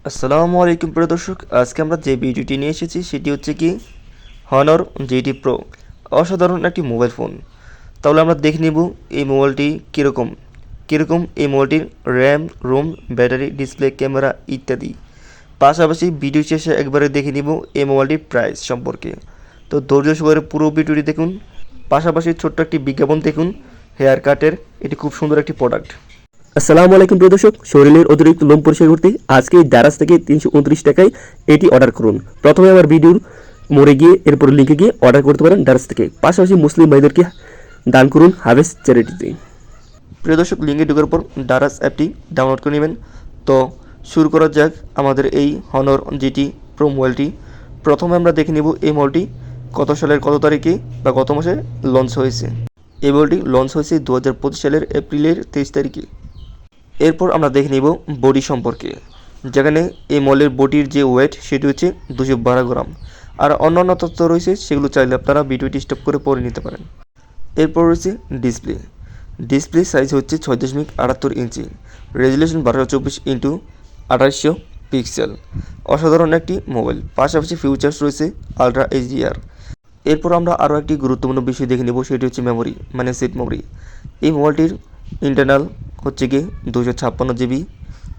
আসসালামু আলাইকুম প্রিয় দর্শক, আজকে আমরা যে ভিডিওটি নিয়ে এসেছি সেটি হচ্ছে কি হনর জিটি প্রো। অসাধারণ একটি মোবাইল ফোন। তাহলে আমরা দেখে নিব এই মোবাইলটি কীরকম এই মোবাইলটির RAM, ROM, battery, display, camera ইত্যাদি। পাশাপাশি ভিডিও শেষে একবারে দেখে নিব এই মোবাইলটির প্রাইস সম্পর্কে। তো ধৈর্য সহকারে পুরো ভিডিওটি দেখুন। পাশাপাশি ছোট্ট একটি বিজ্ঞাপন দেখুন হেয়ার কাটের। এটি খুব সুন্দর একটি প্রোডাক্ট। আসসালামু আলাইকুম প্রিয় দর্শক, শরীরের অতিরিক্ত লোম পরিষ্কার করতে আজকে দারাজ থেকে 329 টাকায় এটি অর্ডার করুন। প্রথমে আমার ভিডিওর মোড়ে গিয়ে এরপর লিঙ্কে গিয়ে অর্ডার করতে পারেন দারাজ থেকে। পাশাপাশি মুসলিম ভাইদেরকে দান করুন হাভেস চ্যারিটিতে। প্রিয় দর্শক, লিঙ্কে ঢোকার পর দারাজ অ্যাপটি ডাউনলোড করে নেবেন। তো শুরু করা যাক আমাদের এই হনর জিটি প্রো মোবাইলটি। প্রথমে আমরা দেখে নেব এই মোবাইলটি কত সালের কত তারিখে বা কত মাসে লঞ্চ হয়েছে। এই মোবাইলটি লঞ্চ হয়েছে 2025 সালের এপ্রিলের 23 তারিখে। এরপর আমরা দেখে নিব বডি সম্পর্কে, যেখানে এই মোবাইলের বডির যে ওয়েট সেটি হচ্ছে 212 গ্রাম। আর অন্যান্য তথ্য রয়েছে, সেগুলো চাইলে আপনারা ভিডিওটি স্টপ করে পড়ে নিতে পারেন। এরপর রয়েছে ডিসপ্লে সাইজ হচ্ছে 6.78 ইঞ্চি, রেজুলেশন 1224x2800 পিক্সেল। অসাধারণ একটি মোবাইল। পাশাপাশি ফিউচার্স রয়েছে আলট্রা এইচডিআর। এরপর আমরা আরও একটি গুরুত্বপূর্ণ বিষয় দেখে নেব, সেটি হচ্ছে মেমোরি, মানে সিট মেমোরি। এই মোবাইলটির ইন্টারনাল হচ্ছে গিয়ে 256 জিবি,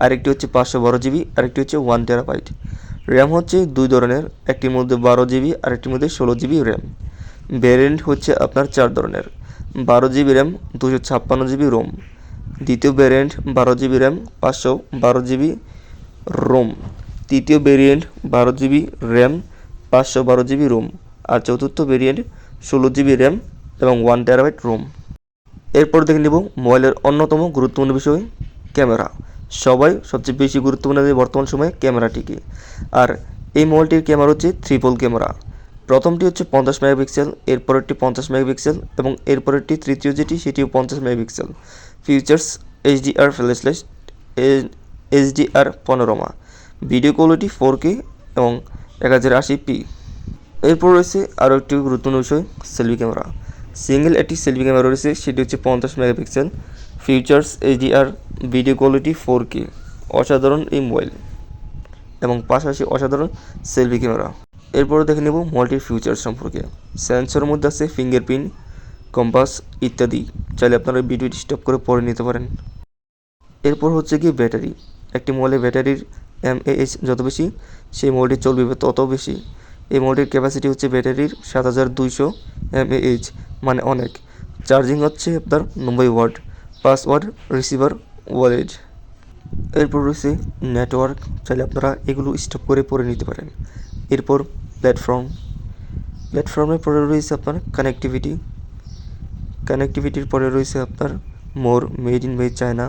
আরেকটি হচ্ছে 512 জিবি, আরেকটি হচ্ছে 1 টেরাবাইট। র্যাম হচ্ছে দুই ধরনের, একটির মধ্যে 12 জিবি আরেকটির মধ্যে 16 জিবি র্যাম। ভ্যারিয়েন্ট হচ্ছে আপনার 4 ধরনের: 12 জিবি র্যাম, 256 জিবি রোম। দ্বিতীয় variant 12 GB RAM, 512 GB ROM. তৃতীয় variant 12 GB RAM, 512 GB ROM. আর চতুর্থ ভ্যারিয়েন্ট 16 জিবি র্যাম এবং 1 টেরাবাইট রোম। এরপর দেখে নেব মোবাইলের অন্যতম গুরুত্বপূর্ণ বিষয় ক্যামেরা। সবাই সবচেয়ে বেশি গুরুত্বপূর্ণ দেয় বর্তমান সময়ে ক্যামেরাটিকে। আর এই মোবাইলটির ক্যামেরা হচ্ছে ট্রিপল ক্যামেরা। প্রথমটি হচ্ছে 50 মেগাপিক্সেল, এরপরেরটি 50 মেগাপিক্সেল এবং এরপরেরটি তৃতীয় যেটি সেটিও 50 megapixel. Features HDR flashlight, HDR panorama, video quality 4K এবং 1080p। এরপর রয়েছে আরও একটি গুরুত্বপূর্ণ বিষয় সেলফি ক্যামেরা। সিঙ্গেল একটি সেলফি ক্যামেরা রয়েছে, সেটি হচ্ছে 50 megapixel. Features HDR, video quality 4K। অসাধারণ এই মোবাইল এবং পাশাপাশি অসাধারণ সেলফি ক্যামেরা। এরপরে দেখে নেব মোবাইলটির ফিচার্স সম্পর্কে। সেন্সরের মধ্যে আছে ফিঙ্গারপ্রিন্ট, কম্পাস ইত্যাদি। চাইলে আপনারা ভিডিওটি স্টপ করে পড়ে নিতে পারেন। এরপর হচ্ছে কি ব্যাটারি। একটি মোবাইলের ব্যাটারির mAh যত বেশি, সেই মোবাইলটি চলবে তত বেশি। এই মোবাইলটির ক্যাপাসিটি হচ্ছে ব্যাটারির 7200 mAh, মানে অনেক। চার্জিং হচ্ছে আপনার 90 ওয়াট, 5 ওয়াট রিসিভার ওয়ালেজ। এরপর রয়েছে নেটওয়ার্ক, চাইলে আপনারা এগুলো স্টপ করে পড়ে নিতে পারেন। এরপর প্ল্যাটফর্মের পরে রয়েছে আপনার কানেক্টিভিটির পরে রয়েছে আপনার more, made in by China.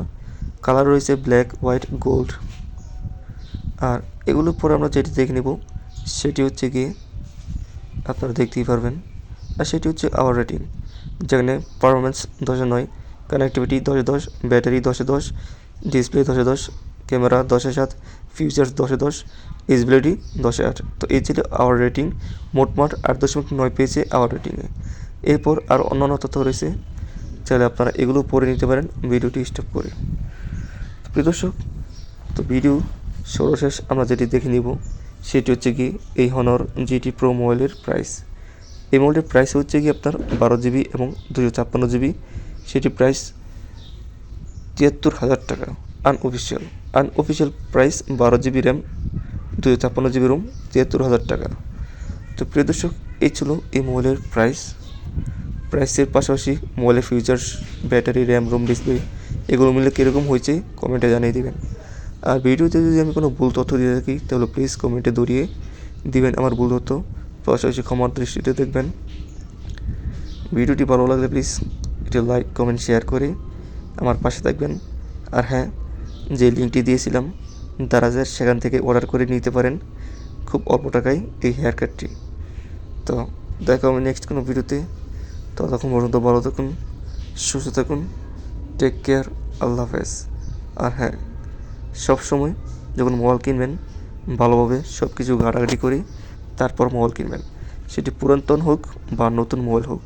Colour রয়েছে ব্ল্যাক, হোয়াইট, গোল্ড। আর এগুলোর পরে আমরা যেটি দেখে নেব সেটি হচ্ছে গিয়ে আপনারা দেখতেই পারবেন, আর সেটি হচ্ছে আওয়ার রেটিং, যেখানে performance 10/9, connectivity 10/10, battery 10/10, display 10/10, camera 10/7, features 10/10, usability 10/8। তো এই ছিল আওয়ার রেটিং। মোটমাট 8.9 পেয়েছে আওয়ার রেটিংয়ে। এরপর আর অন্যান্য তথ্য রয়েছে, চাইলে আপনারা এগুলো পড়ে নিতে পারেন ভিডিওটি স্টপ করে। প্রিয় দর্শক, তো ভিডিও সর্বশেষ আমরা যেটি দেখে নিব সেটি হচ্ছে কি এই হনর জিটি প্রো মোবাইলের প্রাইস। এই মোবাইলের প্রাইস হচ্ছে কি আপনার 12 জিবি এবং 256 জিবি, সেটি প্রাইস 73,000 টাকা। Unofficial price 12 GB RAM, 256 GB Rome, 73,000 টাকা। তো প্রিয় দর্শক, এই ছিল এই মোবাইলের প্রাইসের পাশাপাশি মোবাইলের features, battery, RAM, ROM, display এগুলো মিলে কীরকম হয়েছে কমেন্টে জানিয়ে দেবেন। আর ভিডিওতে যদি আমি কোনো ভুল তথ্য দিয়ে থাকি তাহলে প্লিজ কমেন্টে ধরিয়ে দিবেন আমার ভুল তথ্য। পাশাপাশি ক্ষমার দৃষ্টিতে দেখবেন। ভিডিওটি ভালো লাগলে প্লিজ একটি লাইক, কমেন্ট, শেয়ার করে আমার পাশে থাকবেন। আর হ্যাঁ, যে লিঙ্কটি দিয়েছিলাম দারাজের, সেখান থেকে অর্ডার করে নিতে পারেন খুব অল্প টাকায় এই হেয়ার কাটটি। তো দেখা হবে নেক্সট কোনো ভিডিওতে। ততক্ষণ পর্যন্ত ভালো থাকুন, সুস্থ থাকুন, টেক কেয়ার, আল্লাহ হাফেজ। আর হ্যাঁ, সবসময় যখন মোবাইল কিনবেন ভালোভাবে সব কিছু ঘাটাঘাটি করে তারপর মোবাইল কিনবেন, সেটি পুরাতন হোক বা নতুন মোবাইল হোক।